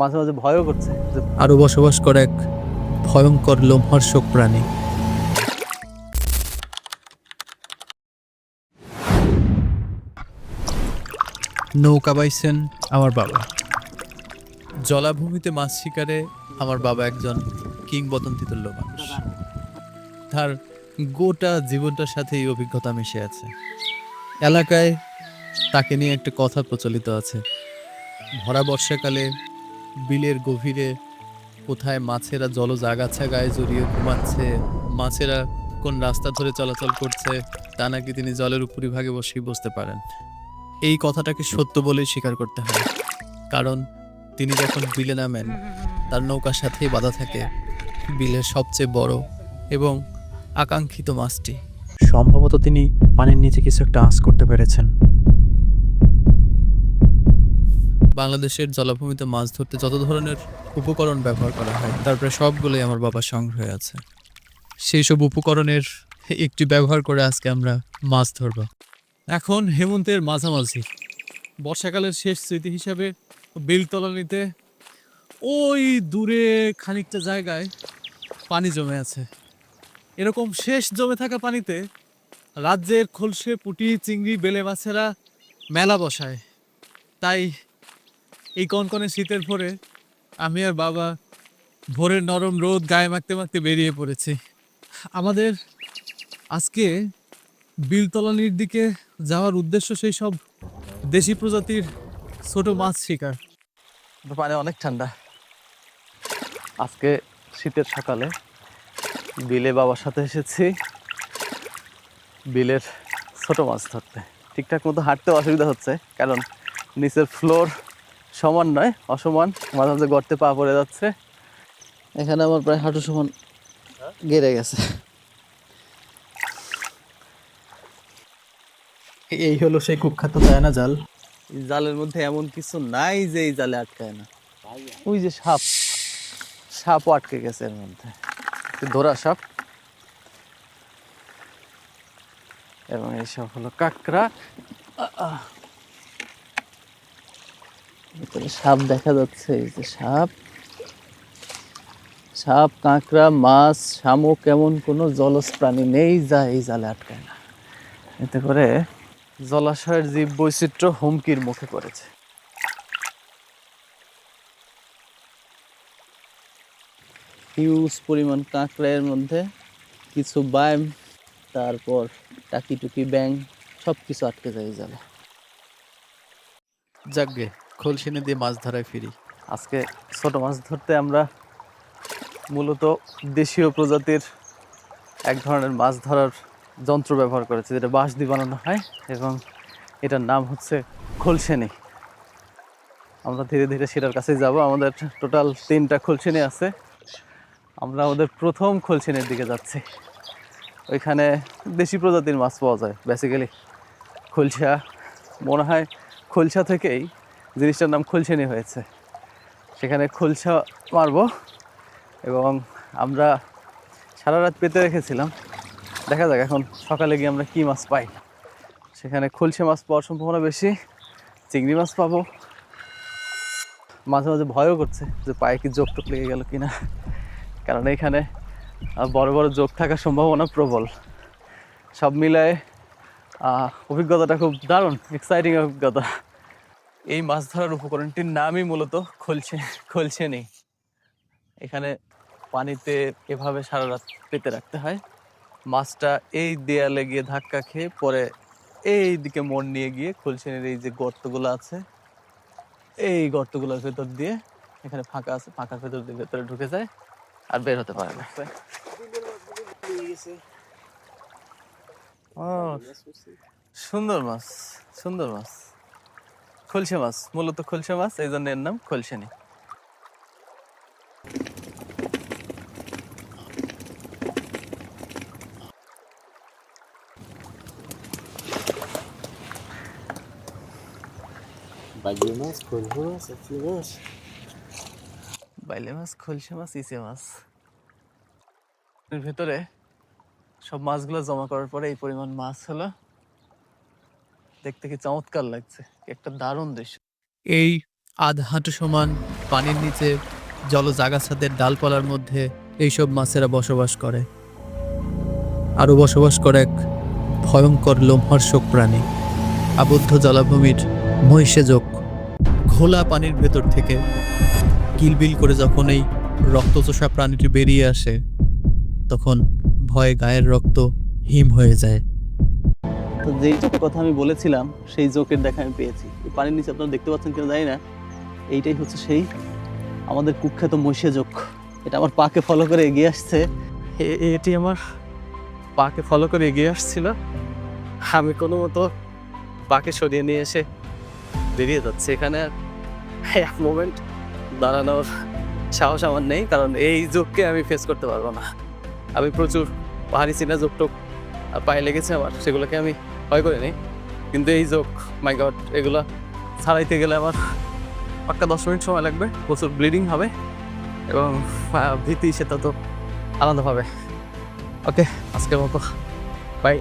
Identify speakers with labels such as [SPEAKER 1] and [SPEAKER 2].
[SPEAKER 1] মাঝে মাঝে ভয়ও করছে যে
[SPEAKER 2] আরও বসবাস করে এক ভয়ঙ্কর লোমহর্ষক প্রাণী। নৌকা বাইছেন আমার বাবা। জলাভূমিতে মাছ শিকারে আমার বাবা একজন কিংবদন্তি তুল্য মানুষ। তার গোটা জীবনটার সাথে এই অভিজ্ঞতা মিশে আছে। এলাকায় তাকে নিয়ে একটা কথা প্রচলিত আছে, ভরা বর্ষাকালে বিলের গভীরে কোথায় মাছেরা জলজ আগাছা গায়ে জড়িয়ে ঘুমাচ্ছে, মাছেরা কোন রাস্তা ধরে চলাচল করছে তা নাকি তিনি জলের উপরিভাগে বসেই বুঝতে পারেন। এই কথাটাকে সত্য বলেই স্বীকার করতে হয়, কারণ তিনি যখন বিলে নামেন তার নৌকার সাথেই বাঁধা থাকে বিলের সবচেয়ে বড় এবং আকাঙ্ক্ষিত মাছটি।
[SPEAKER 3] সম্ভবত তিনি পানির নিচে কিছু একটা আঁচ করতে পেরেছেন।
[SPEAKER 2] বাংলাদেশের জলাভূমিতে মাছ ধরতে যত ধরনের উপকরণ ব্যবহার করা হয় তার প্রায় সবগুলোই আমার বাবার সংগ্রহে আছে। সেই সব উপকরণের একটি ব্যবহার করে আজকে আমরা মাছ ধরব। এখন হেমন্তের মাঝামাঝি, বর্ষাকালের শেষ স্মৃতি হিসাবে বিলতলানিতে ওই দূরে খানিকটা জায়গায় পানি জমে আছে। এরকম শেষ জমে থাকা পানিতে রাজ্যের খলসে পুঁটি চিংড়ি বেলে মাছেরা মেলা বসায়। তাই এই কনকনে শীতের ভোরে আমি আর বাবা ভোরের নরম রোদ গায়ে মাখতে মাখতে বেরিয়ে পড়েছি। আমাদের আজকে বিলতলানির দিকে যাওয়ার উদ্দেশ্য সেই সব দেশি প্রজাতির ছোট মাছ শিকার।
[SPEAKER 1] পানি অনেক ঠান্ডা। আজকে শীতের সকালে বিলে বাবার সাথে এসেছি বিলের ছোট মাছ ধরতে। ঠিকঠাক মতো হাঁটতে অসুবিধা হচ্ছে, কারণ নিচের ফ্লোর সমান নয়, অসমান, মাঝে মাঝে গর্তে পা পড়ে যাচ্ছে। এখানে আমার প্রায় হাঁটু সমান গেড়ে গেছে।
[SPEAKER 3] এই হলো সেই কুখ্যাত চায়না জাল।
[SPEAKER 1] এই জালের মধ্যে এমন কিছু নাই যে এই জালে আটকায় না। ওই যে সাপ, সাপও আটকে গেছে এর মধ্যে, ধরা সাপ। এবং এইসব হলো কাঁকড়া। ভিতরে সাপ দেখা যাচ্ছে, এই যে সাপ, সাপ, কাঁকড়া, মাছ, শামুক, এমন কোনো জলজ প্রাণী নেই যা এই জালে আটকায় না। এতে করে জলাশয়ের জীব বৈচিত্র্য হুমকির মুখে পড়েছে। হিউজ পরিমাণ কাঁকড়া এর মধ্যে, কিছু বাইম, তারপর টাকি টুকি ব্যাং, সব কিছু আটকে যায় এই জালে।
[SPEAKER 2] যাকগে, খোলসেনে দিয়ে মাছ ধরায় ফিরি।
[SPEAKER 1] আজকে ছোট মাছ ধরতে আমরা মূলত দেশীয় প্রজাতির এক ধরনের মাছ ধরার যন্ত্র ব্যবহার করেছি, যেটা বাঁশ দিয়ে বানানো হয়, এবং এটার নাম হচ্ছে খোলসেনি। আমরা ধীরে ধীরে সেটার কাছেই যাব। আমাদের টোটাল 3টা খোলসেনি আছে। আমরা আমাদের প্রথম খোলসেনির দিকে যাচ্ছি। ওইখানে দেশি প্রজাতির মাছ পাওয়া যায় বেসিক্যালি। খোলসা, মনে হয় খোলসা থেকেই জিনিসটার নাম খোলসেনি হয়েছে। সেখানে খোলসা মারবো, এবং আমরা সারা রাত পেতে রেখেছিলাম। দেখা যাক এখন সকালে গিয়ে আমরা কী মাছ পাই। সেখানে খোলসা মাছ পাওয়ার সম্ভাবনা বেশি, চিংড়ি মাছ পাবো। মাঝে মাঝে ভয়ও করছে যে পায়ে কি জোক টোক লেগে গেল কিনা, কারণ এখানে বড় বড় জোক থাকার সম্ভাবনা প্রবল। সব মিলায় অভিজ্ঞতাটা খুব দারুণ, এক্সাইটিং অভিজ্ঞতা। এই মাছ ধরার উপকরণটির নামই মূলত খোলসেনি। এখানে পানিতে এভাবে সারা রাত পেতে রাখতে হয়। মাছটা এই দেয়ালে গিয়ে ধাক্কা খেয়ে পরে এই দিকে মোড় নিয়ে গিয়ে খোলসেনির এই যে গর্তগুলো আছে, এই গর্তগুলোর ভেতর দিয়ে, এখানে ফাঁকা আছে, ফাঁকার ভেতর দিয়ে ভেতরে ঢুকে যায় আর বের হতে পারে না। ও, সুন্দর মাছ, সুন্দর মাছ, খোলসা মাছ, মূলত খোলসা মাছ, এই জন্য এর নাম খোলসেনি।
[SPEAKER 4] বাইলে মাছ, খলসা মাছ, ইচে মাছ,
[SPEAKER 1] বাইলে মাছ, খোলসা মাছ, ইচে মাছ। এর ভেতরে সব মাছগুলো জমা করার পরে এই পরিমাণ মাছ হলো। দেখতে কি চমৎকার লাগছে, কি একটা দারুণ দৃশ্য।
[SPEAKER 2] এই আধ হাঁটু সমান পানির নিচে জলজ আগাছাদের ডালপালার মধ্যে এইসব মাছেরা বসবাস করে। আরও বসবাস করে এক ভয়ঙ্কর লোমহর্ষক প্রাণী, আবদ্ধ জলাভূমির মহিষেজক। ঘোলা পানির ভেতর থেকে কিলবিল করে যখন এই রক্তচোষা প্রাণীটি বেরিয়ে আসে, তখন ভয়ে গায়ের রক্ত হিম হয়ে যায়।
[SPEAKER 1] তো যেই জোকের কথা আমি বলেছিলাম সেই জোকের দেখা আমি পেয়েছি। এই পানির নিচে আপনারা দেখতে পাচ্ছেন কিনা জানি না, এইটাই হচ্ছে সেই আমাদের কুখ্যাত মহিষে জোক। এটা আমার পাকে ফলো করে এগিয়ে আসছে। এটি আমার পাকে ফলো করে এগিয়ে আসছিল, আমি কোনো মতো পাকে সরিয়ে নিয়ে এসে বেরিয়ে যাচ্ছে। এখানে আর এক মোমেন্ট দাঁড়ানোর সাহস আমার নেই, কারণ এই জোককে আমি ফেস করতে পারবো না। আমি প্রচুর পাহাড়ি চিনা জোক টোক পায়ে লেগেছে আমার, সেগুলোকে আমি ভয় করে নিই, কিন্তু এই জোক মাই গড, এগুলো ছাড়াইতে গেলে আমার পাক্কা 10 মিনিট সময় লাগবে, প্রচুর ব্লিডিং হবে এবং ভীতি সেটা তো আলাদা হবে। ওকে, আজকের মতো বাই।